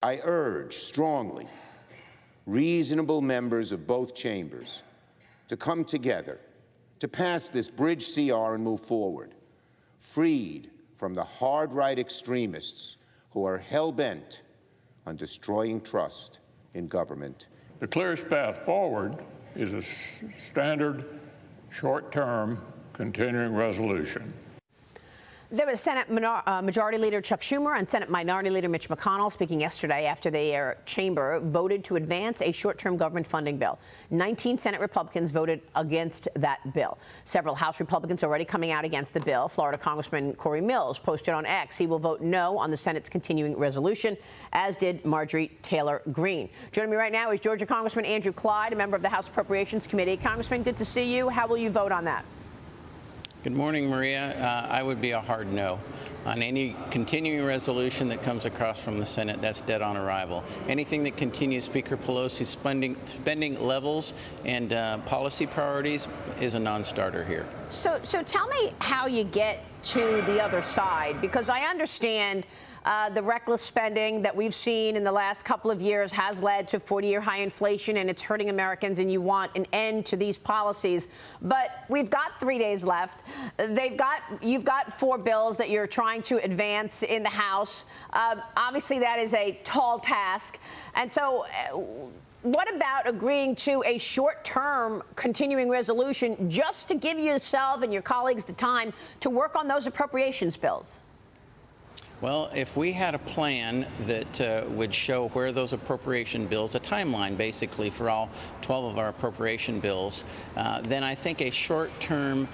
I urge strongly reasonable members of both chambers to come together to pass this bridge CR and move forward, freed from the hard-right extremists who are hell-bent on destroying trust in government. The clearest path forward is a standard, short-term, continuing resolution. There was Senate Majority Leader Chuck Schumer and Senate Minority Leader Mitch McConnell speaking yesterday after the chamber voted to advance a short-term government funding bill. 19 Senate Republicans voted against that bill. Several House Republicans already coming out against the bill. Florida Congressman Corey Mills posted on X he will vote no on the Senate's continuing resolution, as did Marjorie Taylor Greene. Joining me right now is Georgia Congressman Andrew Clyde, a member of the House Appropriations Committee. Congressman, good to see you. How will you vote on that? Good morning, Maria. I would be a hard no on any continuing resolution that comes across from the Senate. That's dead on arrival. Anything that continues Speaker Pelosi's spending levels and policy priorities is a non-starter here. So tell me how you get to the other side, because I understand the reckless spending that we've seen in the last couple of years has led to 40-year high inflation, and it's hurting Americans, and you want an end to these policies. But we've got 3 days left. You've got 4 bills that you're trying to advance in the House. Obviously, that is a tall task. And so what about agreeing to a short-term continuing resolution just to give yourself and your colleagues the time to work on those appropriations bills? Well, if we had a plan that would show where those appropriation bills, a timeline basically for all 12 of our appropriation bills, then I think a short-term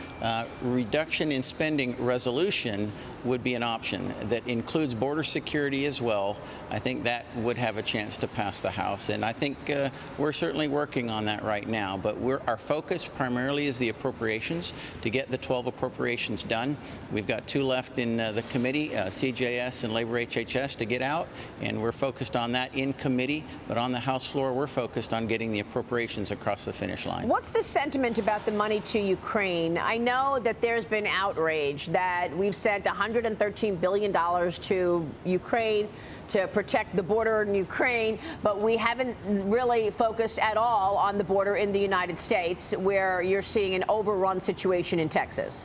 reduction in spending resolution would be an option that includes border security as well. I think that would have a chance to pass the House, and I think we're certainly working on that right now. But our focus primarily is the appropriations, to get the 12 appropriations done. We've got 2 left in the committee, CJS and Labor HHS, to get out, and we're focused on that in committee. But on the House floor, we're focused on getting the appropriations across the finish line. What's the sentiment about the money to Ukraine? I know that there's been outrage that we've sent $113 billion to Ukraine to protect the border in Ukraine, but we haven't really focused at all on the border in the United States, where you're seeing an overrun situation in Texas.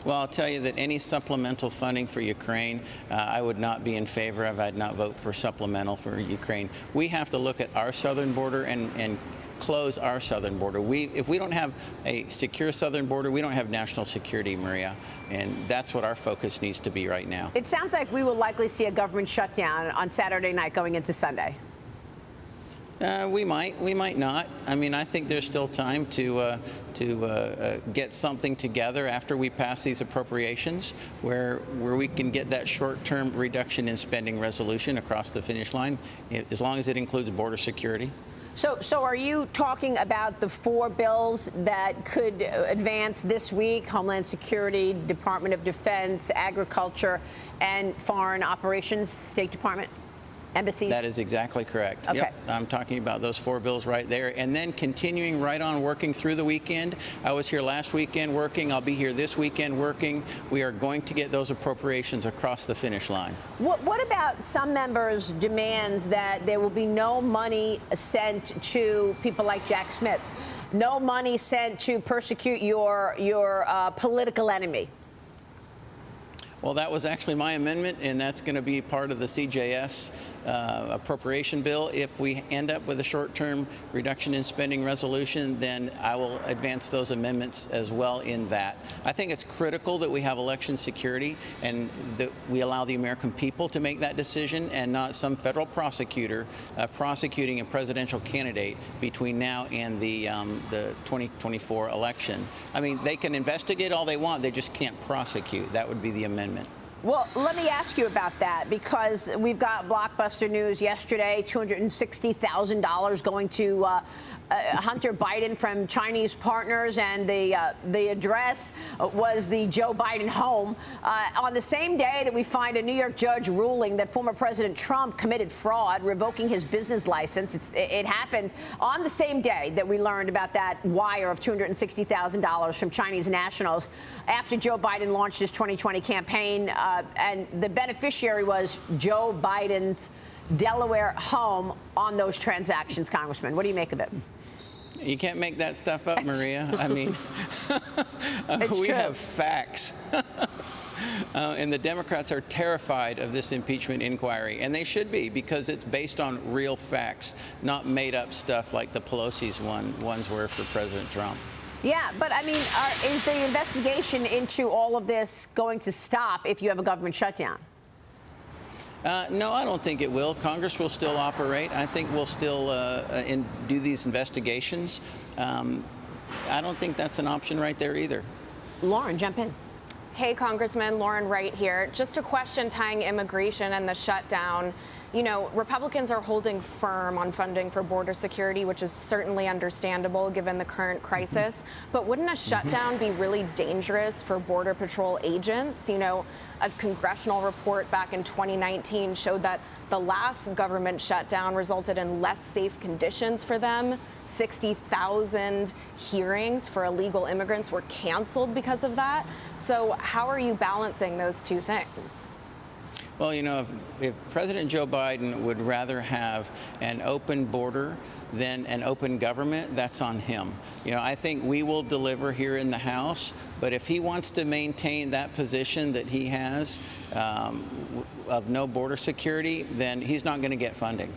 Well, I'll tell you that any supplemental funding for Ukraine, I would not be in favor of. I'd not vote for supplemental for Ukraine. We have to look at our southern border and close our southern border. If we don't have a secure southern border, we don't have national security, Maria, and that's what our focus needs to be right now. It sounds like we will likely see a government shutdown on Saturday night going into Sunday. We might not. I mean, I think there's still time to get something together after we pass these appropriations, where we can get that short-term reduction in spending resolution across the finish line, as long as it includes border security. So are you talking about the 4 bills that could advance this week: Homeland Security, Department of Defense, Agriculture, and Foreign Operations, State Department? Embassies? That is exactly correct. Okay. Yep. I'm talking about those 4 bills right there. And then continuing right on working through the weekend. I was here last weekend working. I'll be here this weekend working. We are going to get those appropriations across the finish line. What about some members' demands that there will be no money sent to people like Jack Smith, no money sent to persecute your political enemy? Well, that was actually my amendment, and that's going to be part of the CJS appropriation bill. If we end up with a short-term reduction in spending resolution, then I will advance those amendments as well in that. I think it's critical that we have election security and that we allow the American people to make that decision, and not some federal prosecutor prosecuting a presidential candidate between now and the 2024 election. I mean, they can investigate all they want, they just can't prosecute. That would be the amendment. Well, let me ask you about that, because we've got blockbuster news yesterday, $260,000 going to Hunter Biden from Chinese partners, and the address was the Joe Biden home. On the same day that we find a New York judge ruling that former President Trump committed fraud, revoking his business license. It happened on the same day that we learned about that wire of $260,000 from Chinese nationals after Joe Biden launched his 2020 campaign, and the beneficiary was Joe Biden's Delaware home on those transactions, Congressman. What do you make of it? You can't make that stuff up, Maria. I mean, we have facts. And the Democrats are terrified of this impeachment inquiry, and they should be, because it's based on real facts, not made up stuff like the Pelosi's ones were for President Trump. Yeah, but I mean, is the investigation into all of this going to stop if you have a government shutdown? No, I don't think it will. Congress will still operate. I think we'll still do these investigations. I don't think that's an option right there either. Lauren, jump in. Hey, Congressman, Lauren Wright here. Just a question tying immigration and the shutdown. You know, Republicans are holding firm on funding for border security, which is certainly understandable given the current crisis. But wouldn't a shutdown be really dangerous for Border Patrol agents? You know, a congressional report back in 2019 showed that the last government shutdown resulted in less safe conditions for them. 60,000 hearings for illegal immigrants were canceled because of that. So how are you balancing those two things? Well, you know, if President Joe Biden would rather have an open border than an open government, that's on him. You know, I think we will deliver here in the House, but if he wants to maintain that position that he has of no border security, then he's not going to get funding.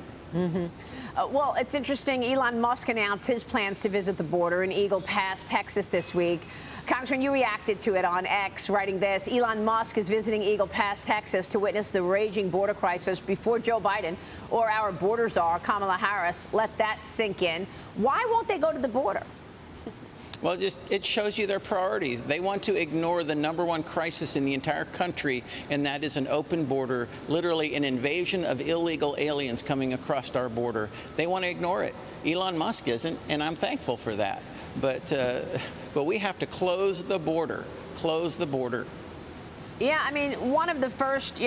Well, it's interesting. Elon Musk announced his plans to visit the border in Eagle Pass, Texas this week. Congressman, you reacted to it on X, writing this: Elon Musk is visiting Eagle Pass, Texas to witness the raging border crisis before Joe Biden or our border czar, Kamala Harris. Let that sink in. Why won't they go to the border? Well, it shows you their priorities. They want to ignore the #1 crisis in the entire country, and that is an open border, literally an invasion of illegal aliens coming across our border. They want to ignore it. Elon Musk isn't, and I'm thankful for that. But we have to close the border. Close the border. Yeah, I mean, one of the first,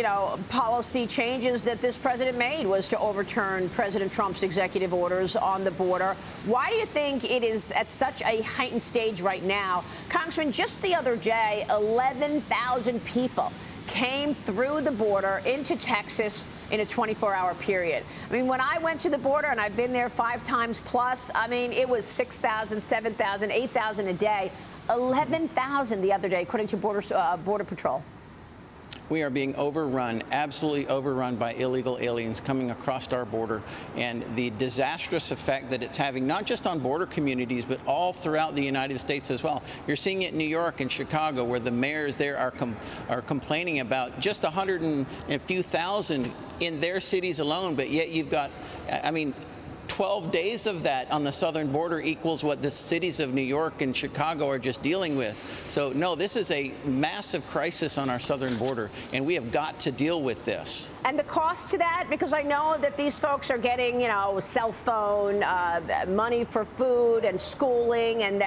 policy changes that this president made was to overturn President Trump's executive orders on the border. Why do you think it is at such a heightened stage right now? Congressman, just the other day, 11,000 people came through the border into Texas in a 24-hour period. I mean, when I went to the border, and I've been there 5 times plus, I mean, it was 6,000, 7,000, 8,000 a day. 11,000 the other day, according to Border Patrol. We are being overrun, absolutely overrun by illegal aliens coming across our border, and the disastrous effect that it's having, not just on border communities, but all throughout the United States as well. You're seeing it in New York and Chicago, where the mayors there are complaining about just 100 and a few thousand in their cities alone, but yet you've got, 12 days of that on the southern border equals what the cities of New York and Chicago are just dealing with. So, no, this is a massive crisis on our southern border, and we have got to deal with this. And the cost to that, because I know that these folks are getting, cell phone, money for food and schooling, and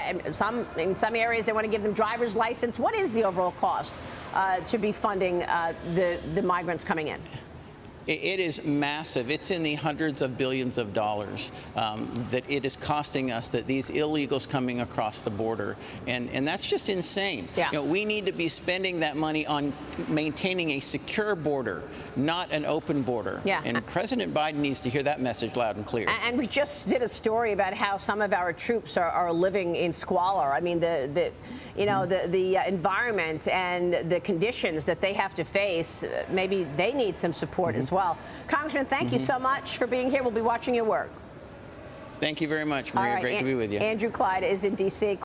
in some areas they want to give them driver's license. What is the overall cost to be funding the migrants coming in? It is massive. It's in the hundreds of billions of dollars that it is costing us, that these illegals coming across the border. And that's just insane. Yeah. We need to be spending that money on maintaining a secure border, not an open border. Yeah. And President Biden needs to hear that message loud and clear. And we just did a story about how some of our troops are living in squalor. I mean, the environment and the conditions that they have to face, maybe they need some support as well. Congressman, thank you so much for being here. We'll be watching your work. Thank you very much, Maria. All right, Great to be with you. Andrew Clyde is in D.C.